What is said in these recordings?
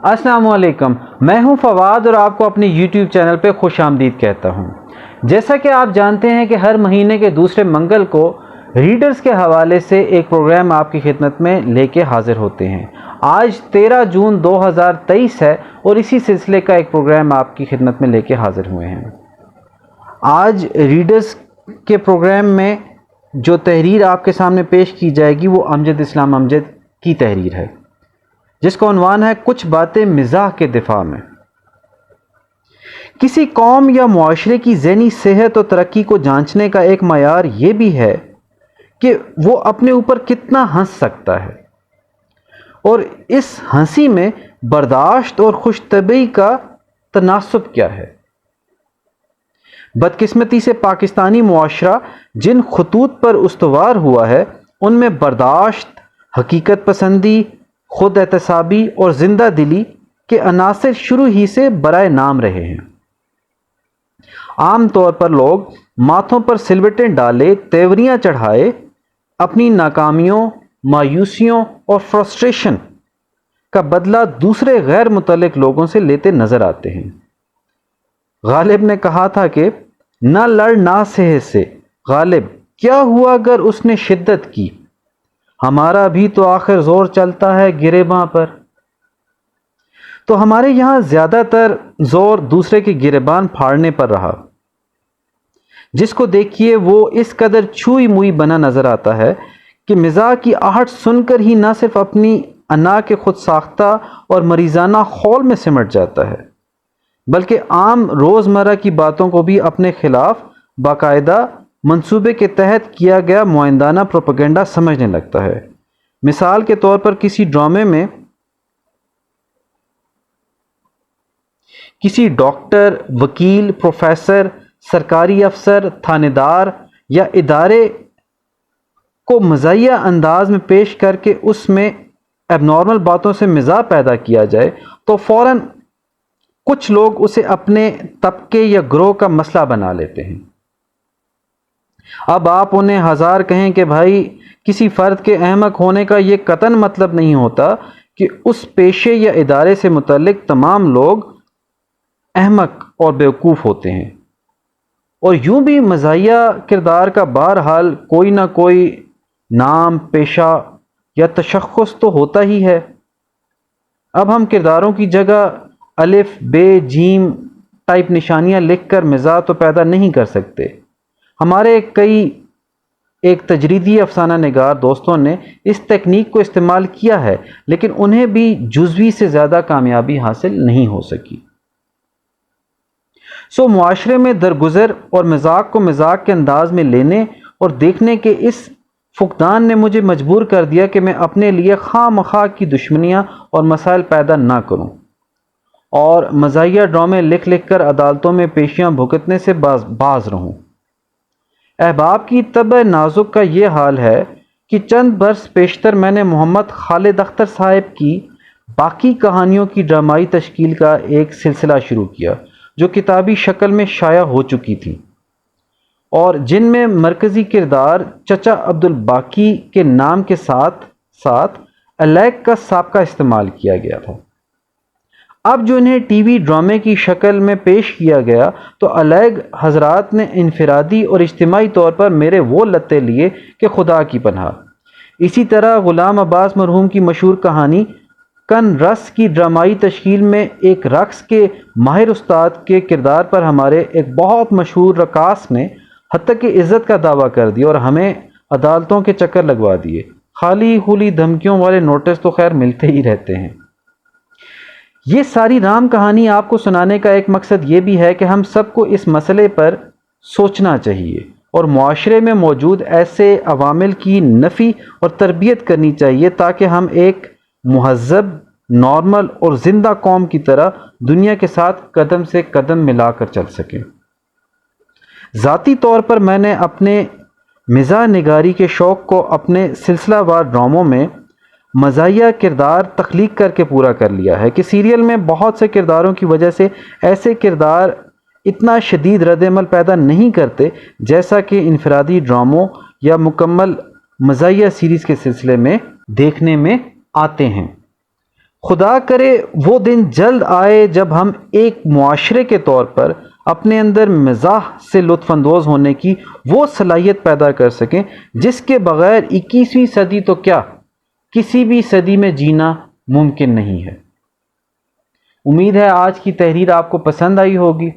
अस्सलाम वालेकुम, मैं हूं फवाद और आपको अपने YouTube चैनल पे खुश आमदीद कहता हूं। जैसा कि आप जानते हैं कि हर महीने के दूसरे मंगल को रीडर्स के हवाले से एक प्रोग्राम आपकी खिदमत में लेके हाजिर होते हैं। आज 13 जून 2023 है और इसी सिलसिले का एक प्रोग्राम आपकी खिदमत में लेके हाजिर हुए हैं। आज रीडर्स के प्रोग्राम में जो तहरीर आपके सामने पेश की जाएगी वो अमजद इस्लाम अमजद की तहरीर है, जिसका उन्वान है कुछ बातें मिजाह के दिफा में। किसी कौम या मुआशरे की ज़हनी सेहत और तरक्की को जांचने का एक मयार ये भी है कि वो अपने ऊपर कितना हंस सकता है और इस हंसी में बर्दाश्त और खुशतबी का तनासुब क्या है। बदकिस्मती से पाकिस्तानी मुआशरा जिन खतूत पर उस्तवार हुआ है उनमें बर्दाश्त, हकीकत पसंदी, खुद एहतसाबी और जिंदा दिली के अनासर शुरू ही से बराए नाम रहे हैं। आम तौर पर लोग माथों पर सिलवटें डाले, तेवरियां चढ़ाए, अपनी नाकामियों, मायूसियों और फ्रस्ट्रेशन का बदला दूसरे गैर मुतल्लिक लोगों से लेते नजर आते हैं। गालिब ने कहा था कि ना लड़ ना सहे से गालिब, क्या हुआ अगर उसने शिद्दत की, हमारा भी तो आखिर जोर चलता है गिरेबां पर। तो हमारे यहाँ ज़्यादातर जोर दूसरे के गिरेबान फाड़ने पर रहा। जिसको देखिए वो इस कदर छुई मुई बना नजर आता है कि मिजाह की आहट सुनकर ही ना सिर्फ अपनी अना के खुद साख्ता और मरीजाना खौल में सिमट जाता है, बल्कि आम रोज़मर्रा की बातों को भी अपने खिलाफ बाकायदा मंसूबे के तहत किया गया मुआइंदाना प्रोपेगेंडा समझने लगता है। मिसाल के तौर पर किसी ड्रामे में किसी डॉक्टर, वकील, प्रोफेसर, सरकारी अफसर, थानेदार या इदारे को मज़ाहिया अंदाज में पेश करके उसमें एबनॉर्मल बातों से मिजाह पैदा किया जाए तो फ़ौरन कुछ लोग उसे अपने तबके या ग्रोह का मसला बना लेते हैं। अब आप उन्हें हजार कहें कि भाई किसी फ़र्द के अहमक होने का ये कतन मतलब नहीं होता कि उस पेशे या इदारे से मुतल्लिक तमाम लोग अहमक और बेवकूफ़ होते हैं। और यूं भी मज़ाहिया किरदार का बहरहाल कोई ना कोई नाम, पेशा या तशख़्ख़ुस तो होता ही है। अब हम किरदारों की जगह अलिफ, बे, जीम टाइप निशानियां लिखकर मिजाह तो पैदा नहीं कर सकते। हमारे एक तजरीदी अफसाना निगार दोस्तों ने इस तकनीक को इस्तेमाल किया है, लेकिन उन्हें भी जुज़वी से ज़्यादा कामयाबी हासिल नहीं हो सकी। सो मुआशरे में दरगुजर और मजाक को मजाक के अंदाज में लेने और देखने के इस फुकदान ने मुझे मजबूर कर दिया कि मैं अपने लिए खामखा की दुश्मनियां और मसाइल पैदा ना करूं और मज़ाहिया ड्रामे लिख लिख कर अदालतों में पेशियां भुगतने से बाज रहूं। अहबाब की तब नाजुक का ये हाल है कि चंद बरस पेशतर मैंने मोहम्मद खालिद अख्तर साहब की बाकी कहानियों की ड्रामाई तश्कील का एक सिलसिला शुरू किया, जो किताबी शक्ल में शाया हो चुकी थी और जिनमें मरकज़ी किरदार चचा अब्दुल बाकी के नाम के साथ साथ अलैग का साबका इस्तेमाल किया गया था। अब जो इन्हें टीवी ड्रामे की शक्ल में पेश किया गया तो अलैग हजरात ने इनफरादी और इज्तिमाई तौर पर मेरे वो लत्ते लिए कि खुदा की पनाह। इसी तरह गुलाम अब्बास मरहूम की मशहूर कहानी कन रस की ड्रामाई तश्कील में एक रक्स के माहिर उस्ताद के किरदार पर हमारे एक बहुत मशहूर रकास ने हत्ता की इज़्ज़त का दावा कर दिया और हमें अदालतों के चक्कर लगवा दिए। खाली खुली धमकियों वाले नोटिस तो खैर मिलते ही रहते हैं। ये सारी राम कहानी आपको सुनाने का एक मकसद ये भी है कि हम सबको इस मसले पर सोचना चाहिए और मुआशरे में मौजूद ऐसे अवामिल की नफ़ी और तरबियत करनी चाहिए ताकि हम एक मुहज़्ज़ब, नॉर्मल और ज़िंदा कौम की तरह दुनिया के साथ कदम से कदम मिलाकर चल सकें। ज़ाती तौर पर मैंने अपने मिज़ाह निगारी के शौक़ को अपने सिलसिलावार ड्रामों में मज़ाहिया किरदार तख्लीक करके पूरा कर लिया है कि सीरियल में बहुत से किरदारों की वजह से ऐसे किरदार इतना शदीद रद्द-ए-अमल पैदा नहीं करते जैसा कि इनफरादी ड्रामों या मुकम्मल मज़ाहिया सीरीज़ के सिलसिले में देखने में आते हैं। خدا کرے وہ دن جلد آئے جب ہم ایک معاشرے کے طور پر اپنے اندر مزاح سے لطف اندوز ہونے کی وہ صلاحیت پیدا کر سکیں جس کے بغیر 21ویں صدی تو کیا کسی بھی صدی میں جینا ممکن نہیں ہے۔ امید ہے آج کی تحریر آپ کو پسند آئی ہوگی۔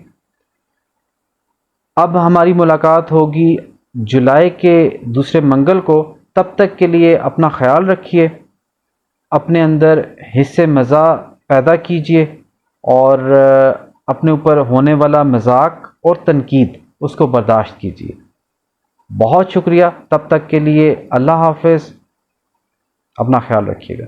اب ہماری ملاقات ہوگی جولائی کے دوسرے منگل کو، تب تک کے لیے اپنا خیال رکھیے، اپنے اندر حس مزاح پیدا کیجیے اور اپنے اوپر ہونے والا مذاق اور تنقید اس کو برداشت کیجیے۔ بہت شکریہ، تب تک کے لیے اللہ حافظ، اپنا خیال رکھیے گا۔